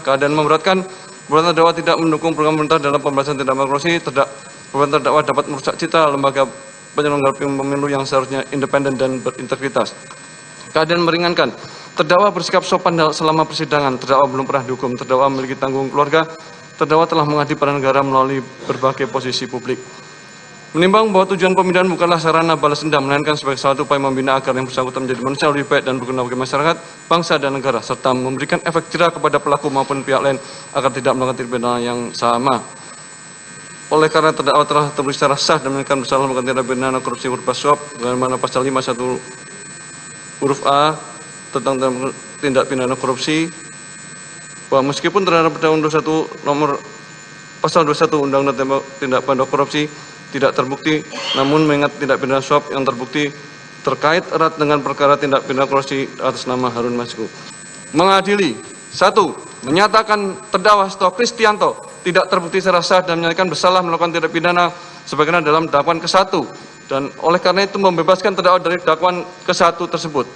Keadaan memberatkan, perbuatan terdakwa tidak mendukung program pemerintah dalam pemberantasan tindak pidana korupsi. Perbuatan terdakwa dapat merusak citra lembaga penyelenggara pemilu yang seharusnya independen dan berintegritas. Keadaan meringankan, terdakwa bersikap sopan selama persidangan, terdakwa belum pernah dihukum, terdakwa memiliki tanggung keluarga, terdakwa telah mengabdi pada negara melalui berbagai posisi publik. Menimbang bahwa tujuan pemindahan bukanlah sarana balas dendam, melainkan sebagai salah satu upaya membina agar yang bersangkutan menjadi manusia lebih baik dan berguna bagi masyarakat, bangsa dan negara, serta memberikan efek jerah kepada pelaku maupun pihak lain agar tidak melakukan tindak pidana yang sama. Oleh karena terdakwa telah terbukti secara sah dan menyatakan bersalah melakukan tindak pidana korupsi berupa suap, bagaimana pasal 51 huruf A tentang tindak pidana korupsi, bahwa meskipun terhadap Undang-Undang 21 nomor pasal 21 Undang-Undang tindak pidana korupsi tidak terbukti, namun mengingat tindak pidana suap yang terbukti terkait erat dengan perkara tindak pidana korupsi atas nama Harun Masiku. Mengadili, 1. Menyatakan terdakwa Seto Kristianto tidak terbukti secara sah dan menyatakan bersalah melakukan tindak pidana sebagaimana dalam dakwaan ke-1 dan oleh karena itu membebaskan terdakwa dari dakwaan ke-1 tersebut.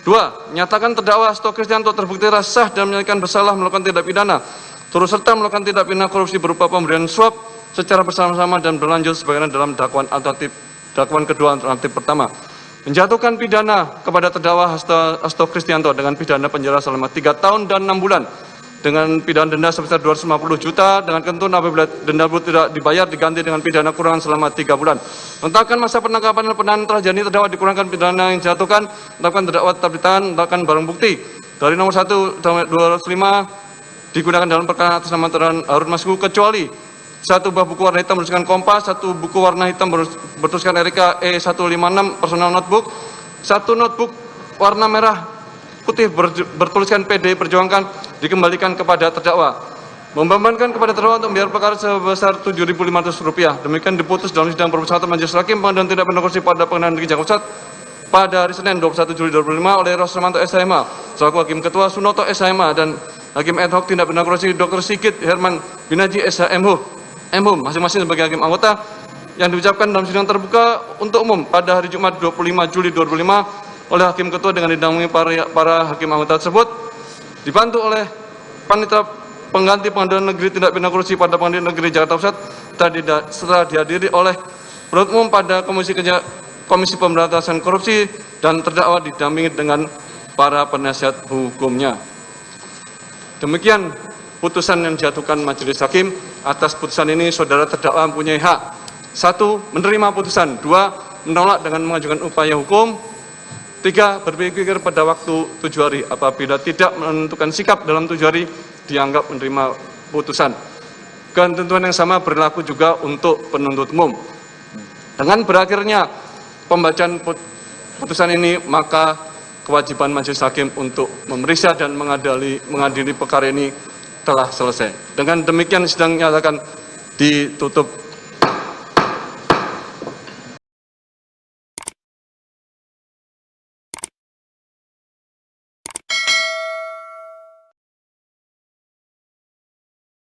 2. Menyatakan terdakwa Seto Kristianto terbukti secara sah dan menyatakan bersalah melakukan tindak pidana turut serta melakukan tindak pidana korupsi berupa pemberian suap secara bersama-sama dan berlanjut sebagaimana dalam dakwaan kedua alternatif pertama. Menjatuhkan pidana kepada terdakwa Hasto Kristianto dengan pidana penjara selama 3 tahun dan 6 bulan dengan pidana denda sebesar 250 juta dengan ketentuan apabila denda tersebut tidak dibayar diganti dengan pidana kurungan selama 3 bulan. Menetapkan masa penangkapan dan penahanan telah jadi terdakwa dikurangkan pidana yang dijatuhkan, menetapkan terdakwa tetap ditahan, menetapkan barang bukti dari nomor 1 sampai 205 digunakan dalam perkara atas nama terdakwa Harun Masiku kecuali 1 buah buku warna hitam bertuliskan Kompas, 1 buku warna hitam bertuliskan Erika E156 personal notebook, 1 notebook warna merah putih bertuliskan PD Perjuangkan dikembalikan kepada terdakwa. Membebankan kepada terdakwa untuk membayar perkara sebesar Rp7.500. Demikian diputus dalam sidang permusyawaratan Majelis Hakim Pengadilan Tindak Pidana Korupsi pada Pengadilan Negeri Jakarta Pusat pada hari Senin 21 Juli 2005 oleh Rosmanto SHMA selaku Hakim Ketua, Sunoto SHMA dan Hakim Ad hoc Tindak Pidana Korupsi Dr. Sigit Herman Binaji SHMH masing-masing sebagai hakim anggota yang diucapkan dalam sidang terbuka untuk umum pada hari Jumat 25 Juli 2005 oleh Hakim Ketua dengan didampingi para hakim anggota tersebut dibantu oleh Panitia Pengganti Pengadilan Negeri Tindak Pidana Korupsi pada Pengadilan Negeri Jakarta Pusat setelah dihadiri oleh penuntut umum pada Komisi Pemberantasan Korupsi dan terdakwa didampingi dengan para penasihat hukumnya. Demikian putusan yang dijatuhkan Majelis Hakim. Atas putusan ini saudara terdakwa mempunyai hak 1. Menerima putusan, 2. Menolak dengan mengajukan upaya hukum, 3. Berpikir pada waktu 7 hari. Apabila tidak menentukan sikap dalam 7 hari dianggap menerima putusan. Ketentuan yang sama berlaku juga untuk penuntut umum. Dengan berakhirnya pembacaan putusan ini maka kewajiban Majelis Hakim untuk memeriksa dan mengadili perkara ini telah selesai. Dengan demikian sidang nyatakan ditutup.